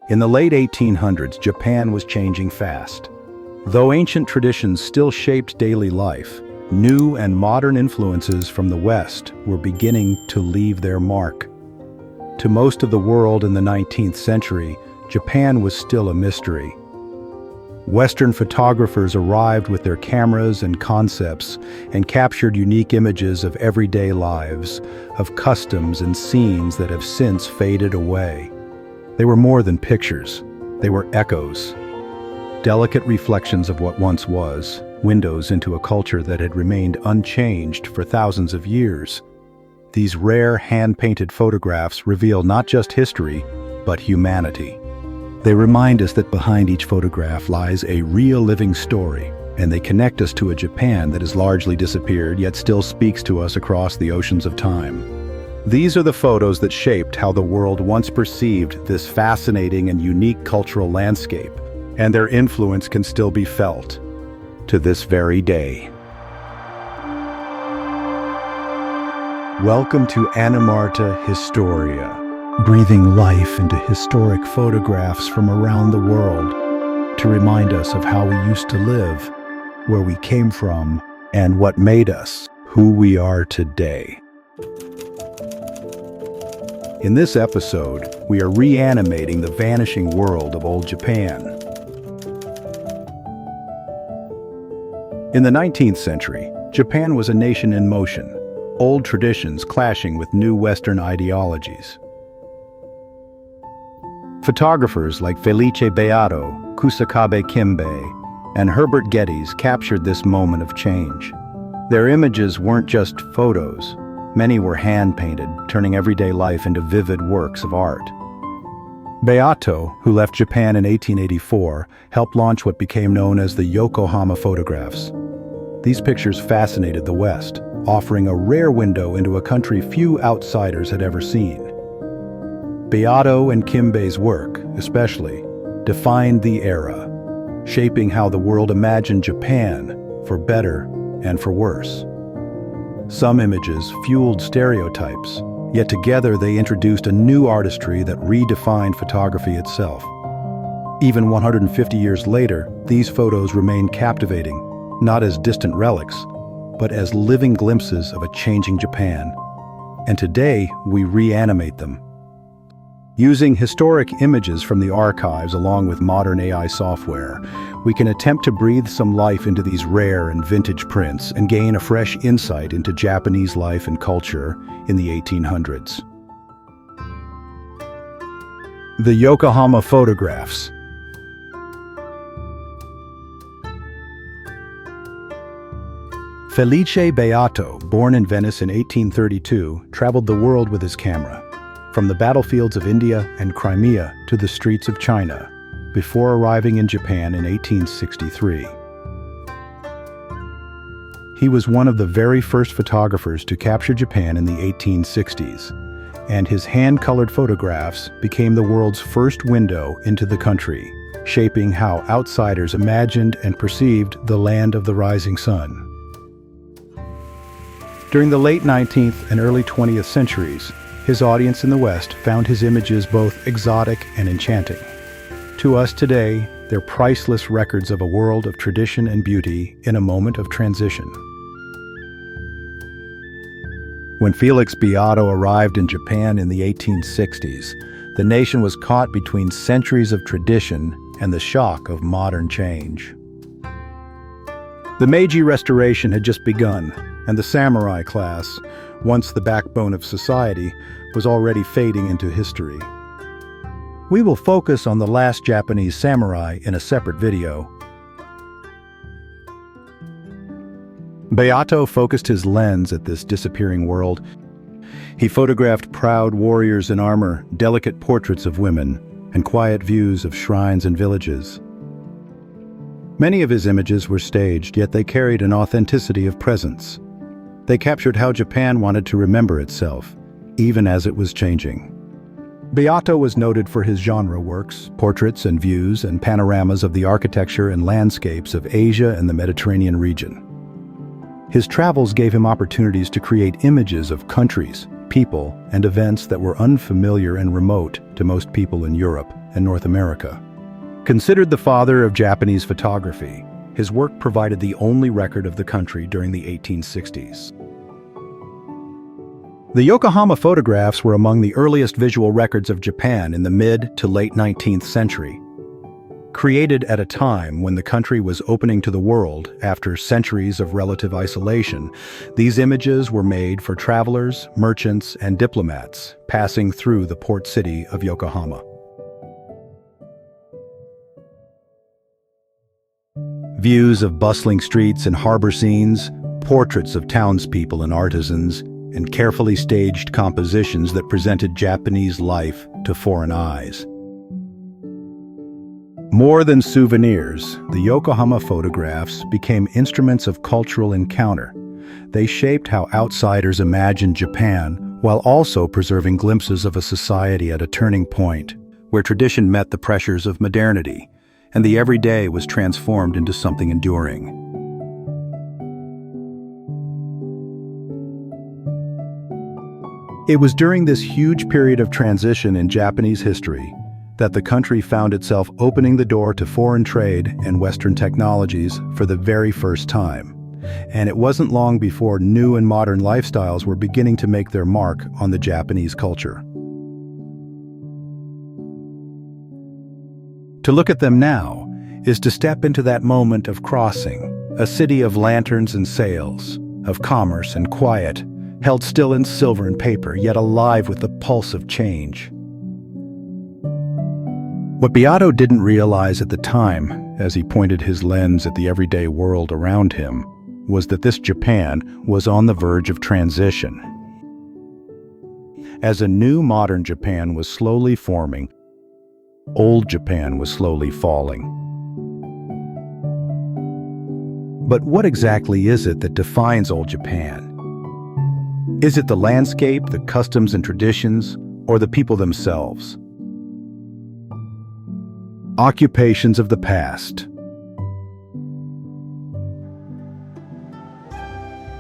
In the late 1800s, Japan was changing fast. Though ancient traditions still shaped daily life, new and modern influences from the West were beginning to leave their mark. To most of the world in the 19th century, Japan was still a mystery. Western photographers arrived with their cameras and concepts and captured unique images of everyday lives, of customs and scenes that have since faded away. They were more than pictures. They were echoes, delicate reflections of what once was, windows into a culture that had remained unchanged for thousands of years. These rare hand-painted photographs reveal not just history, but humanity. They remind us that behind each photograph lies a real living story, and they connect us to a Japan that has largely disappeared yet still speaks to us across the oceans of time. These are the photos that shaped how the world once perceived this fascinating and unique cultural landscape, and their influence can still be felt to this very day. Welcome to Animata Historia, breathing life into historic photographs from around the world to remind us of how we used to live, where we came from, and what made us who we are today. In this episode, we are reanimating the vanishing world of old Japan. In the 19th century, Japan was a nation in motion, old traditions clashing with new Western ideologies. Photographers like Felice Beato, Kusakabe Kimbei, and Herbert Geddes captured this moment of change. Their images weren't just photos. Many were hand-painted, turning everyday life into vivid works of art. Beato, who left Japan in 1884, helped launch what became known as the Yokohama photographs. These pictures fascinated the West, offering a rare window into a country few outsiders had ever seen. Beato and Kimbei's work, especially, defined the era, shaping how the world imagined Japan, for better and for worse. Some images fueled stereotypes, yet together they introduced a new artistry that redefined photography itself. Even 150 years later, these photos remain captivating, not as distant relics, but as living glimpses of a changing Japan. And today, we reanimate them. Using historic images from the archives along with modern AI software, we can attempt to breathe some life into these rare and vintage prints and gain a fresh insight into Japanese life and culture in the 1800s. The Yokohama photographs. Felice Beato, born in Venice in 1832, traveled the world with his camera, from the battlefields of India and Crimea to the streets of China, before arriving in Japan in 1863. He was one of the very first photographers to capture Japan in the 1860s, and his hand-colored photographs became the world's first window into the country, shaping how outsiders imagined and perceived the land of the rising sun. During the late 19th and early 20th centuries, his audience in the West found his images both exotic and enchanting. To us today, they're priceless records of a world of tradition and beauty in a moment of transition. When Felice Beato arrived in Japan in the 1860s, the nation was caught between centuries of tradition and the shock of modern change. The Meiji Restoration had just begun, and the samurai class, once the backbone of society, was already fading into history. We will focus on the last Japanese samurai in a separate video. Beato focused his lens at this disappearing world. He photographed proud warriors in armor, delicate portraits of women, and quiet views of shrines and villages. Many of his images were staged, yet they carried an authenticity of presence. They captured how Japan wanted to remember itself, even as it was changing. Beato was noted for his genre works, portraits and views and panoramas of the architecture and landscapes of Asia and the Mediterranean region. His travels gave him opportunities to create images of countries, people, and events that were unfamiliar and remote to most people in Europe and North America. Considered the father of Japanese photography, his work provided the only record of the country during the 1860s. The Yokohama photographs were among the earliest visual records of Japan in the mid to late 19th century. Created at a time when the country was opening to the world after centuries of relative isolation, these images were made for travelers, merchants, and diplomats passing through the port city of Yokohama. Views of bustling streets and harbor scenes, portraits of townspeople and artisans, and carefully staged compositions that presented Japanese life to foreign eyes. More than souvenirs, the Yokohama photographs became instruments of cultural encounter. They shaped how outsiders imagined Japan while also preserving glimpses of a society at a turning point, where tradition met the pressures of modernity, and the everyday was transformed into something enduring. It was during this huge period of transition in Japanese history that the country found itself opening the door to foreign trade and Western technologies for the very first time. And it wasn't long before new and modern lifestyles were beginning to make their mark on the Japanese culture. To look at them now is to step into that moment of crossing, a city of lanterns and sails, of commerce and quiet, held still in silver and paper, yet alive with the pulse of change. What Beato didn't realize at the time, as he pointed his lens at the everyday world around him, was that this Japan was on the verge of transition. As a new modern Japan was slowly forming, old Japan was slowly falling. But what exactly is it that defines old Japan? Is it the landscape, the customs and traditions, or the people themselves? Occupations of the past.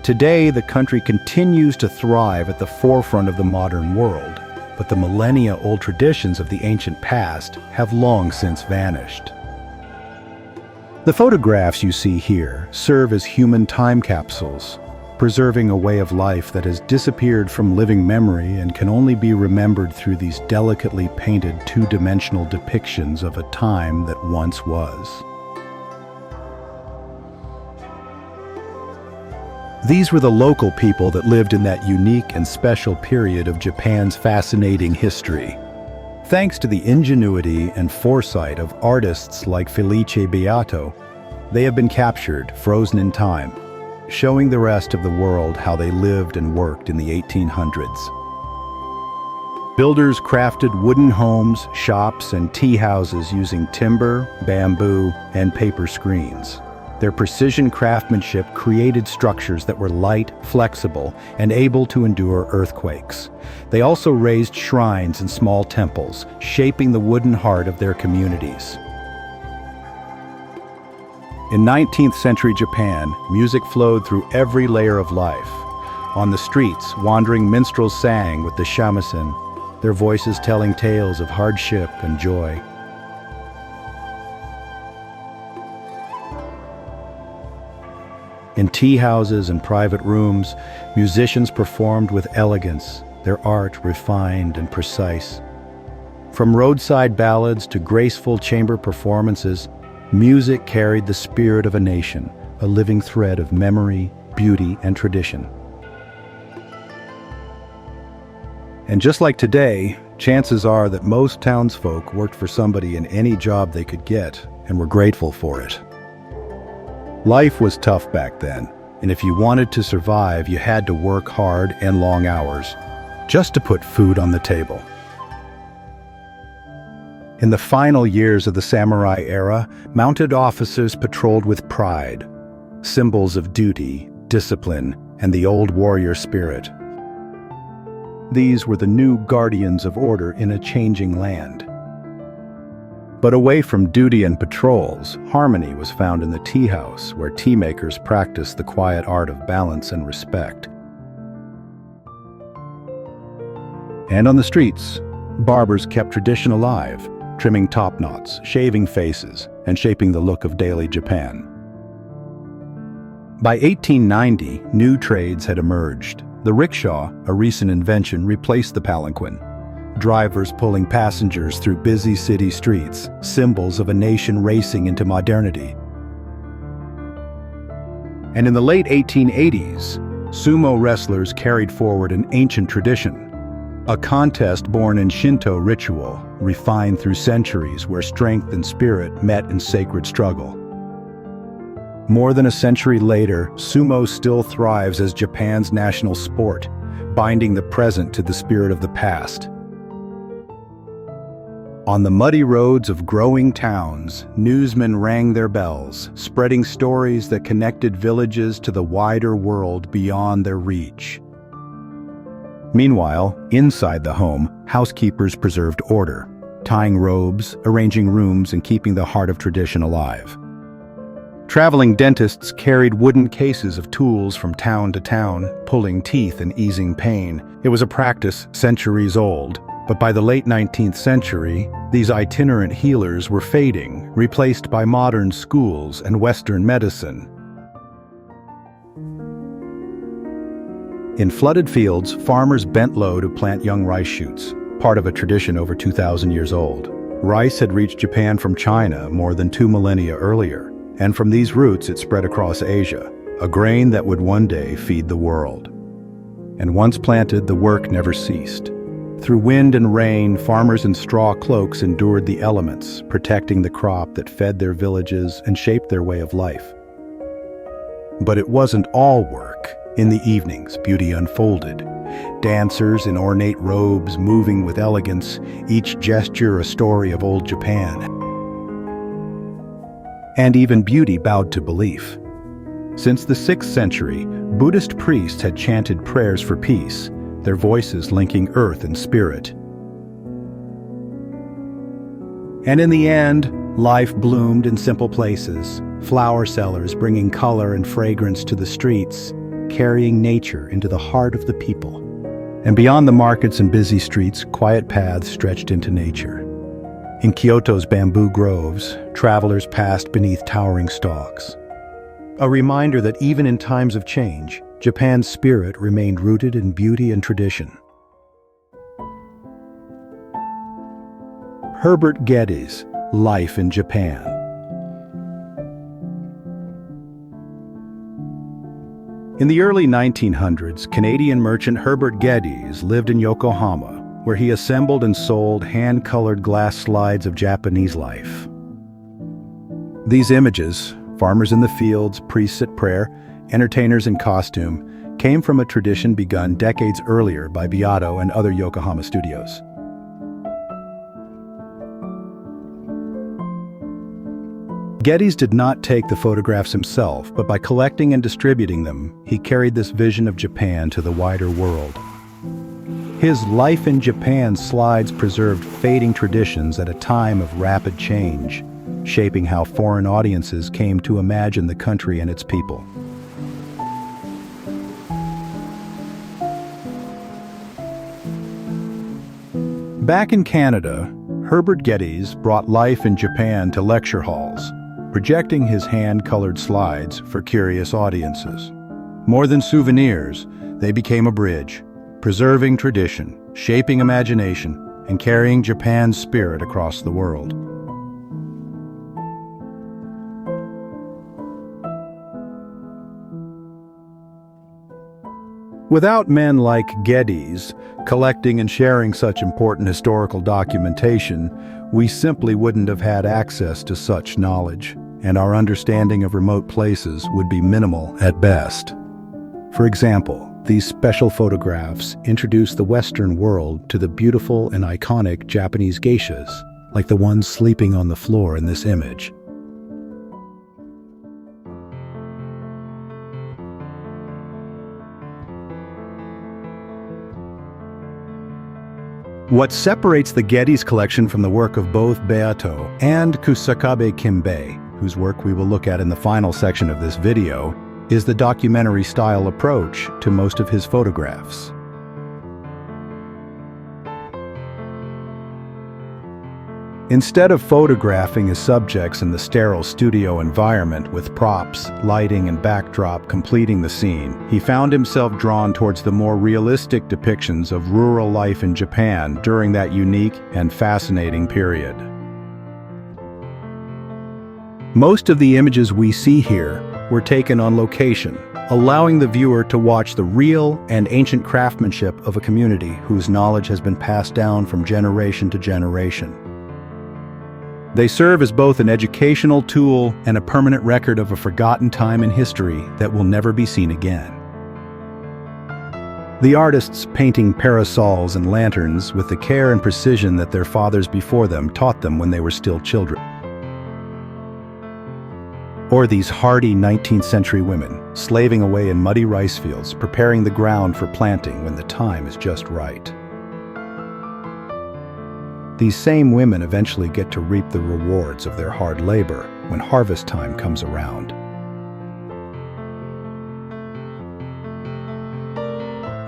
Today, the country continues to thrive at the forefront of the modern world, but the millennia-old traditions of the ancient past have long since vanished. The photographs you see here serve as human time capsules, preserving a way of life that has disappeared from living memory and can only be remembered through these delicately painted two-dimensional depictions of a time that once was. These were the local people that lived in that unique and special period of Japan's fascinating history. Thanks to the ingenuity and foresight of artists like Felice Beato, they have been captured, frozen in time, showing the rest of the world how they lived and worked in the 1800s. Builders crafted wooden homes, shops, and tea houses using timber, bamboo, and paper screens. Their precision craftsmanship created structures that were light, flexible, and able to endure earthquakes. They also raised shrines and small temples, shaping the wooden heart of their communities. In 19th century Japan, music flowed through every layer of life. On the streets, wandering minstrels sang with the shamisen, their voices telling tales of hardship and joy. In tea houses and private rooms, musicians performed with elegance, their art refined and precise. From roadside ballads to graceful chamber performances, music carried the spirit of a nation, a living thread of memory, beauty, and tradition. And just like today, chances are that most townsfolk worked for somebody in any job they could get and were grateful for it. Life was tough back then, and if you wanted to survive, you had to work hard and long hours just to put food on the table. In the final years of the samurai era, mounted officers patrolled with pride, symbols of duty, discipline, and the old warrior spirit. These were the new guardians of order in a changing land. But away from duty and patrols, harmony was found in the tea house, where tea makers practiced the quiet art of balance and respect. And on the streets, barbers kept tradition alive, trimming top knots, shaving faces, and shaping the look of daily Japan. By 1890, new trades had emerged. The rickshaw, a recent invention, replaced the palanquin. Drivers pulling passengers through busy city streets, symbols of a nation racing into modernity. And in the late 1880s, sumo wrestlers carried forward an ancient tradition. A contest born in Shinto ritual, refined through centuries where strength and spirit met in sacred struggle. More than a century later, sumo still thrives as Japan's national sport, binding the present to the spirit of the past. On the muddy roads of growing towns, newsmen rang their bells, spreading stories that connected villages to the wider world beyond their reach. Meanwhile, inside the home, housekeepers preserved order, tying robes, arranging rooms, and keeping the heart of tradition alive. Traveling dentists carried wooden cases of tools from town to town, pulling teeth and easing pain. It was a practice centuries old, but by the late 19th century, these itinerant healers were fading, replaced by modern schools and Western medicine. In flooded fields, farmers bent low to plant young rice shoots, part of a tradition over 2,000 years old. Rice had reached Japan from China more than 2 millennia earlier, and from these roots it spread across Asia, a grain that would one day feed the world. And once planted, the work never ceased. Through wind and rain, farmers in straw cloaks endured the elements, protecting the crop that fed their villages and shaped their way of life. But it wasn't all work. In the evenings, beauty unfolded. Dancers in ornate robes moving with elegance, each gesture a story of old Japan. And even beauty bowed to belief. Since the 6th century, Buddhist priests had chanted prayers for peace, their voices linking earth and spirit. And in the end, life bloomed in simple places, flower sellers bringing color and fragrance to the streets, carrying nature into the heart of the people. And beyond the markets and busy streets, quiet paths stretched into nature. In Kyoto's bamboo groves, travelers passed beneath towering stalks. A reminder that even in times of change, Japan's spirit remained rooted in beauty and tradition. Herbert Geddes, Life in Japan. In the early 1900s, Canadian merchant Herbert Geddes lived in Yokohama, where he assembled and sold hand-colored glass slides of Japanese life. These images, farmers in the fields, priests at prayer, entertainers in costume, came from a tradition begun decades earlier by Beato and other Yokohama studios. Geddes did not take the photographs himself, but by collecting and distributing them, he carried this vision of Japan to the wider world. His Life in Japan slides preserved fading traditions at a time of rapid change, shaping how foreign audiences came to imagine the country and its people. Back in Canada, Herbert Geddes brought Life in Japan to lecture halls, projecting his hand-colored slides for curious audiences. More than souvenirs, they became a bridge, preserving tradition, shaping imagination, and carrying Japan's spirit across the world. Without men like Geddes collecting and sharing such important historical documentation, we simply wouldn't have had access to such knowledge, and our understanding of remote places would be minimal at best. For example, these special photographs introduce the Western world to the beautiful and iconic Japanese geishas, like the ones sleeping on the floor in this image. What separates the Geddes collection from the work of both Beato and Kusakabe Kimbei, whose work we will look at in the final section of this video, is the documentary-style approach to most of his photographs. Instead of photographing his subjects in the sterile studio environment with props, lighting, and backdrop completing the scene, he found himself drawn towards the more realistic depictions of rural life in Japan during that unique and fascinating period. Most of the images we see here were taken on location, allowing the viewer to watch the real and ancient craftsmanship of a community whose knowledge has been passed down from generation to generation. They serve as both an educational tool and a permanent record of a forgotten time in history that will never be seen again. The artists painting parasols and lanterns with the care and precision that their fathers before them taught them when they were still children. Or these hardy 19th century women, slaving away in muddy rice fields, preparing the ground for planting when the time is just right. These same women eventually get to reap the rewards of their hard labor when harvest time comes around.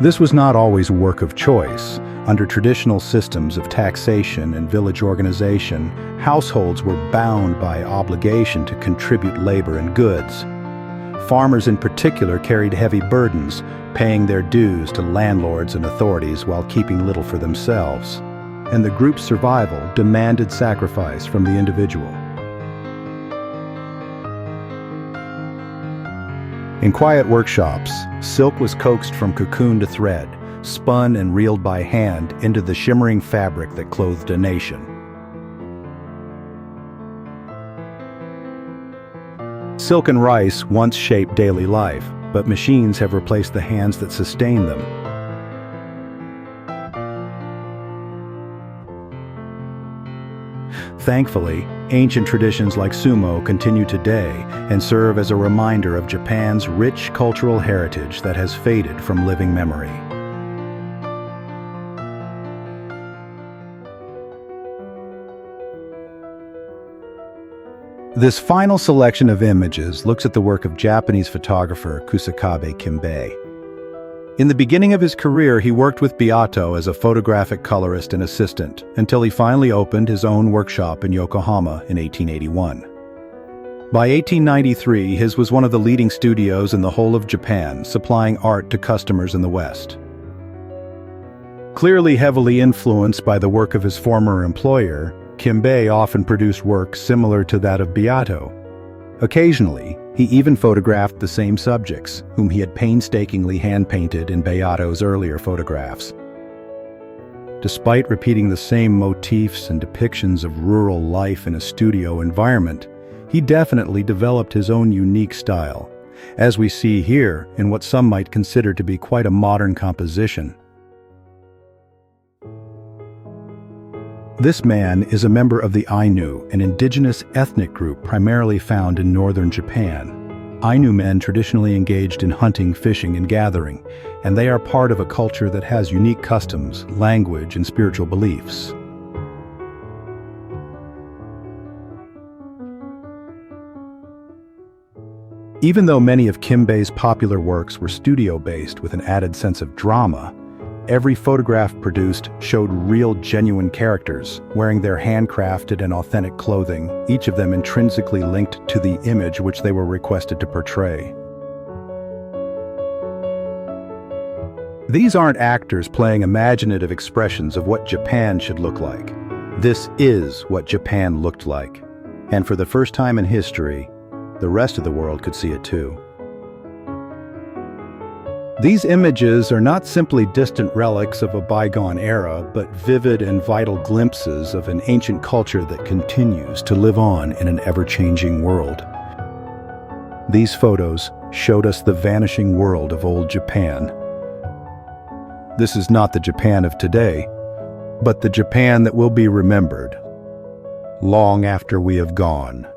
This was not always work of choice. Under traditional systems of taxation and village organization, households were bound by obligation to contribute labor and goods. Farmers in particular carried heavy burdens, paying their dues to landlords and authorities while keeping little for themselves. And the group's survival demanded sacrifice from the individual. In quiet workshops, silk was coaxed from cocoon to thread, spun and reeled by hand into the shimmering fabric that clothed a nation. Silk and rice once shaped daily life, but machines have replaced the hands that sustain them. Thankfully, ancient traditions like sumo continue today and serve as a reminder of Japan's rich cultural heritage that has faded from living memory. This final selection of images looks at the work of Japanese photographer Kusakabe Kimbei. In the beginning of his career, he worked with Beato as a photographic colorist and assistant, until he finally opened his own workshop in Yokohama in 1881. By 1893, his was one of the leading studios in the whole of Japan, supplying art to customers in the West. Clearly heavily influenced by the work of his former employer, Kimbei often produced work similar to that of Beato. Occasionally, he even photographed the same subjects, whom he had painstakingly hand-painted in Beato's earlier photographs. Despite repeating the same motifs and depictions of rural life in a studio environment, he definitely developed his own unique style, as we see here in what some might consider to be quite a modern composition. This man is a member of the Ainu, an indigenous ethnic group primarily found in northern Japan. Ainu men traditionally engaged in hunting, fishing, and gathering, and they are part of a culture that has unique customs, language, and spiritual beliefs. Even though many of Kimbei's popular works were studio-based with an added sense of drama, every photograph produced showed real, genuine characters, wearing their handcrafted and authentic clothing, each of them intrinsically linked to the image which they were requested to portray. These aren't actors playing imaginative expressions of what Japan should look like. This is what Japan looked like. And for the first time in history, the rest of the world could see it too. These images are not simply distant relics of a bygone era, but vivid and vital glimpses of an ancient culture that continues to live on in an ever-changing world. These photos showed us the vanishing world of old Japan. This is not the Japan of today, but the Japan that will be remembered long after we have gone.